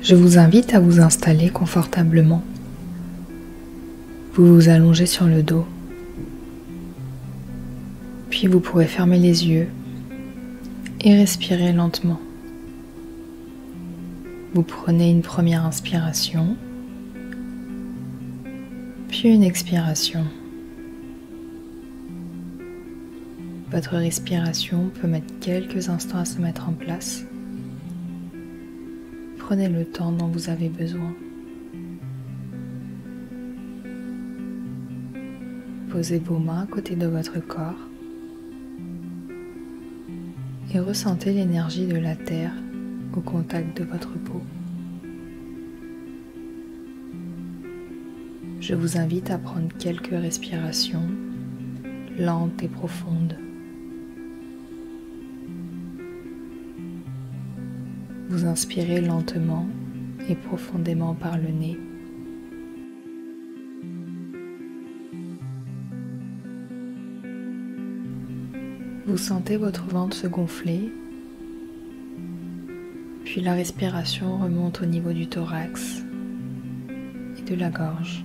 Je vous invite à vous installer confortablement. Vous vous allongez sur le dos, puis vous pourrez fermer les yeux et respirer lentement. Vous prenez une première inspiration, puis une expiration. Votre respiration peut mettre quelques instants à se mettre en place. Prenez le temps dont vous avez besoin. Posez vos mains à côté de votre corps et ressentez l'énergie de la terre au contact de votre peau. Je vous invite à prendre quelques respirations lentes et profondes. Vous inspirez lentement et profondément par le nez. Vous sentez votre ventre se gonfler, puis la respiration remonte au niveau du thorax et de la gorge.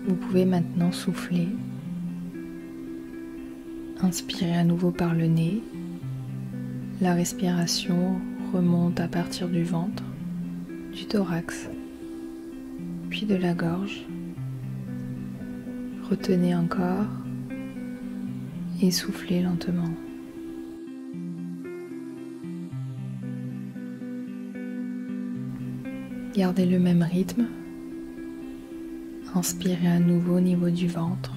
Vous pouvez maintenant souffler. Inspirez à nouveau par le nez. La respiration remonte à partir du ventre, du thorax, puis de la gorge. Retenez encore et soufflez lentement. Gardez le même rythme. Inspirez à nouveau au niveau du ventre,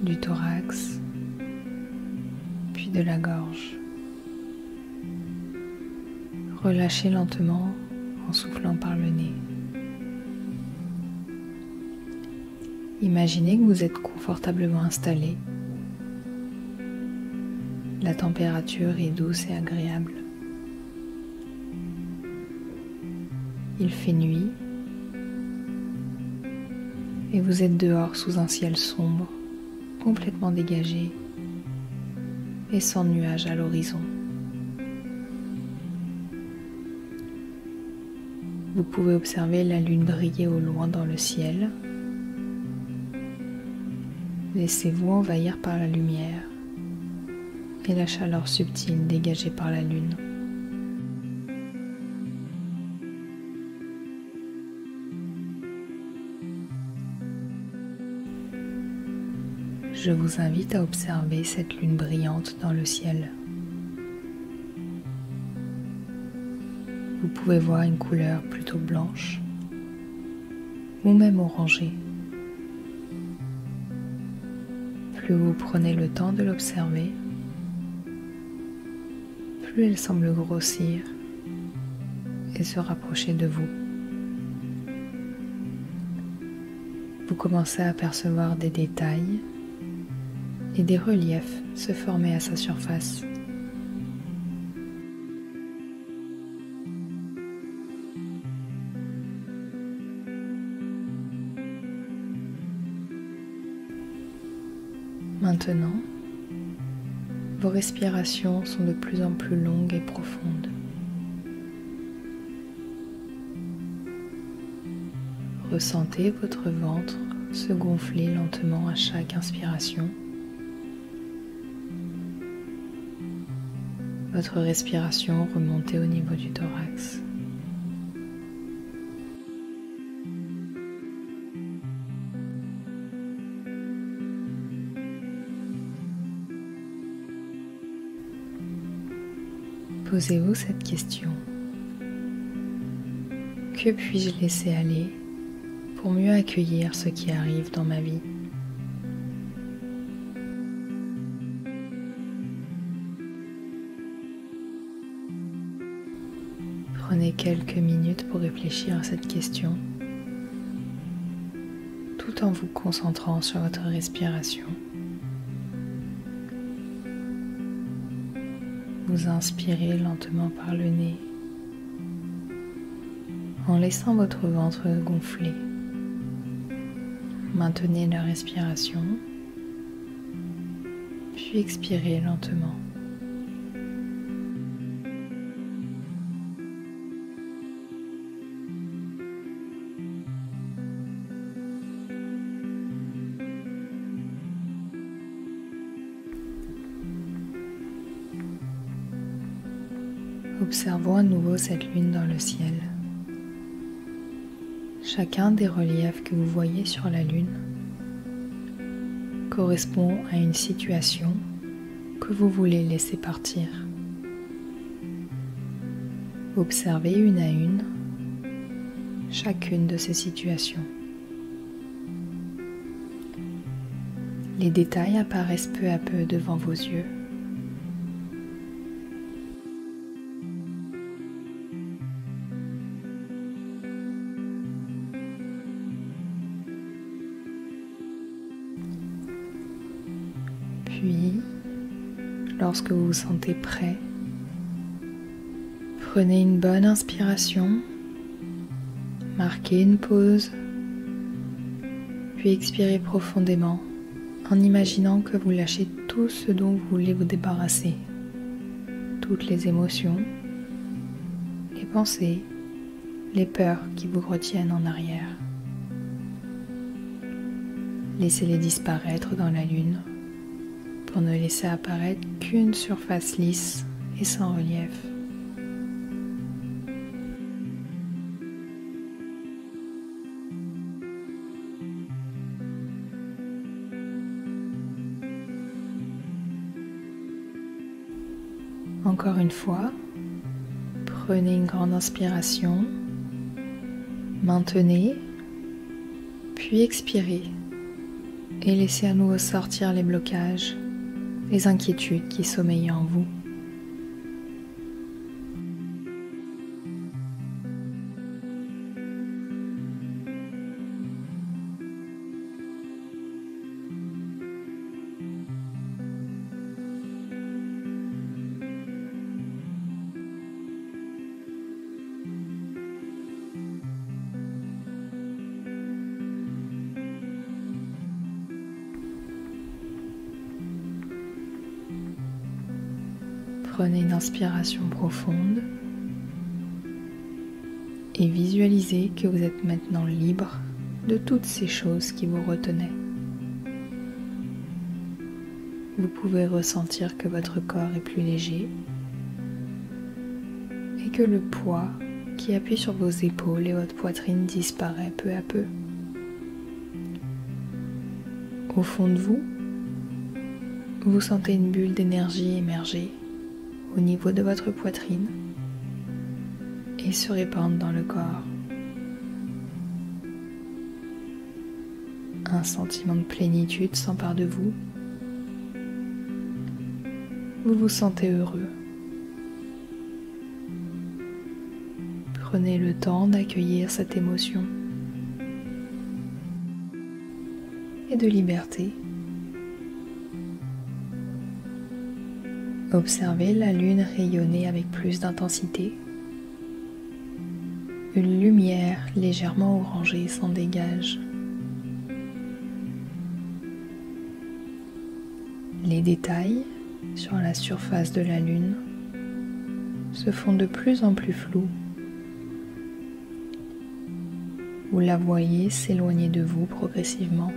du thorax, puis de la gorge. Relâchez lentement en soufflant par le nez. Imaginez que vous êtes confortablement installé. La température est douce et agréable. Il fait nuit et vous êtes dehors sous un ciel sombre, complètement dégagé et sans nuages à l'horizon. Vous pouvez observer la lune briller au loin dans le ciel. Laissez-vous envahir par la lumière et la chaleur subtile dégagée par la lune. Je vous invite à observer cette lune brillante dans le ciel. Vous pouvez voir une couleur plutôt blanche ou même orangée. Plus vous prenez le temps de l'observer, plus elle semble grossir et se rapprocher de vous. Vous commencez à apercevoir des détails et des reliefs se former à sa surface. Maintenant, vos respirations sont de plus en plus longues et profondes. Ressentez votre ventre se gonfler lentement à chaque inspiration. Votre respiration remonter au niveau du thorax. Posez-vous cette question. Que puis-je laisser aller pour mieux accueillir ce qui arrive dans ma vie ? Prenez quelques minutes pour réfléchir à cette question, tout en vous concentrant sur votre respiration. Vous inspirez lentement par le nez, en laissant votre ventre gonfler. Maintenez la respiration, puis expirez lentement. Observons à nouveau cette lune dans le ciel. Chacun des reliefs que vous voyez sur la lune correspond à une situation que vous voulez laisser partir. Observez une à une chacune de ces situations. Les détails apparaissent peu à peu devant vos yeux. Puis, lorsque vous vous sentez prêt, prenez une bonne inspiration, marquez une pause, puis expirez profondément en imaginant que vous lâchez tout ce dont vous voulez vous débarrasser, toutes les émotions, les pensées, les peurs qui vous retiennent en arrière. Laissez-les disparaître dans la lune pour ne laisser apparaître qu'une surface lisse et sans relief. Encore une fois, prenez une grande inspiration, maintenez, puis expirez et laissez à nouveau sortir les blocages, les inquiétudes qui sommeillent en vous. Prenez une inspiration profonde et visualisez que vous êtes maintenant libre de toutes ces choses qui vous retenaient. Vous pouvez ressentir que votre corps est plus léger et que le poids qui appuie sur vos épaules et votre poitrine disparaît peu à peu. Au fond de vous, vous sentez une bulle d'énergie émerger au niveau de votre poitrine et se répandre dans le corps. Un sentiment de plénitude s'empare de vous. Vous vous sentez heureux. Prenez le temps d'accueillir cette émotion et de liberté. Observez la lune rayonner avec plus d'intensité. Une lumière légèrement orangée s'en dégage. Les détails sur la surface de la lune se font de plus en plus flous. Vous la voyez s'éloigner de vous progressivement.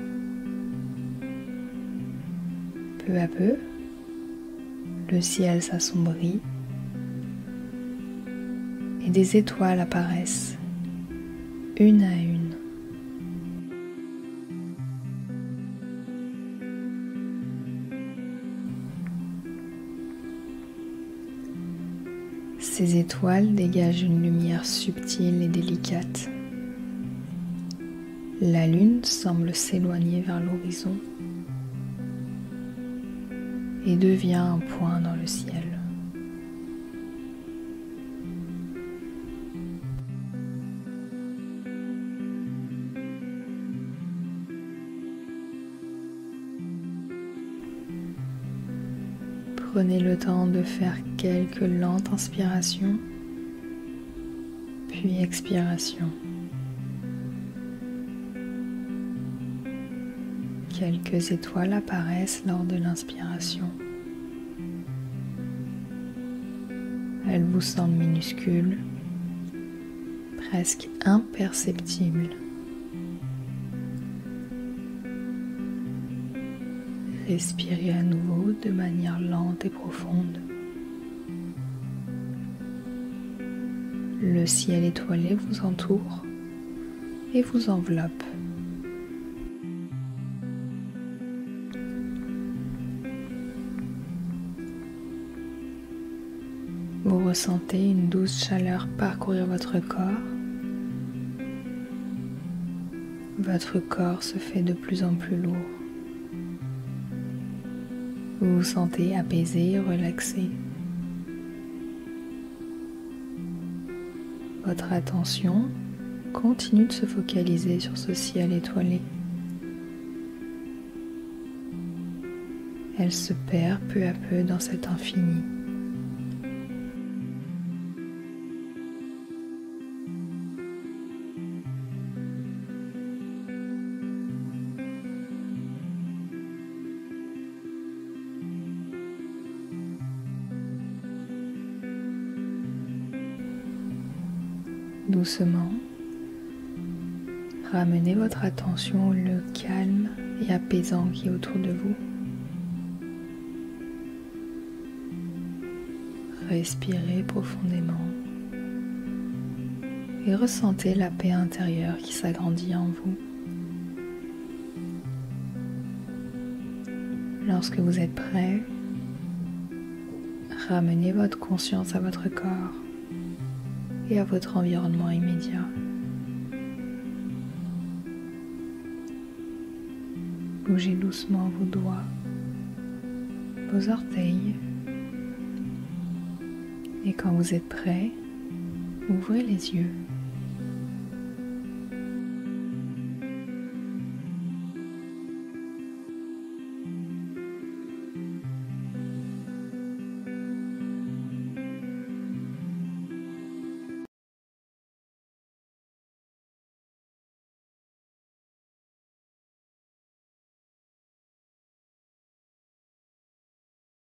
Peu à peu, le ciel s'assombrit et des étoiles apparaissent, une à une. Ces étoiles dégagent une lumière subtile et délicate. La lune semble s'éloigner vers l'horizon et devient un point dans le ciel. Prenez le temps de faire quelques lentes inspirations, puis expirations. quelques étoiles apparaissent lors de l'inspiration. Elles vous semblent minuscules, presque imperceptibles. Respirez à nouveau de manière lente et profonde. Le ciel étoilé vous entoure et vous enveloppe. Vous ressentez une douce chaleur parcourir votre corps. Votre corps se fait de plus en plus lourd. Vous vous sentez apaisé et relaxé. Votre attention continue de se focaliser sur ce ciel étoilé. Elle se perd peu à peu dans cet infini. Doucement, ramenez votre attention au lieu calme et apaisant qui est autour de vous. Respirez profondément et ressentez la paix intérieure qui s'agrandit en vous. Lorsque vous êtes prêt, ramenez votre conscience à votre corps et à votre environnement immédiat. Bougez doucement vos doigts, vos orteils, et quand vous êtes prêt, ouvrez les yeux.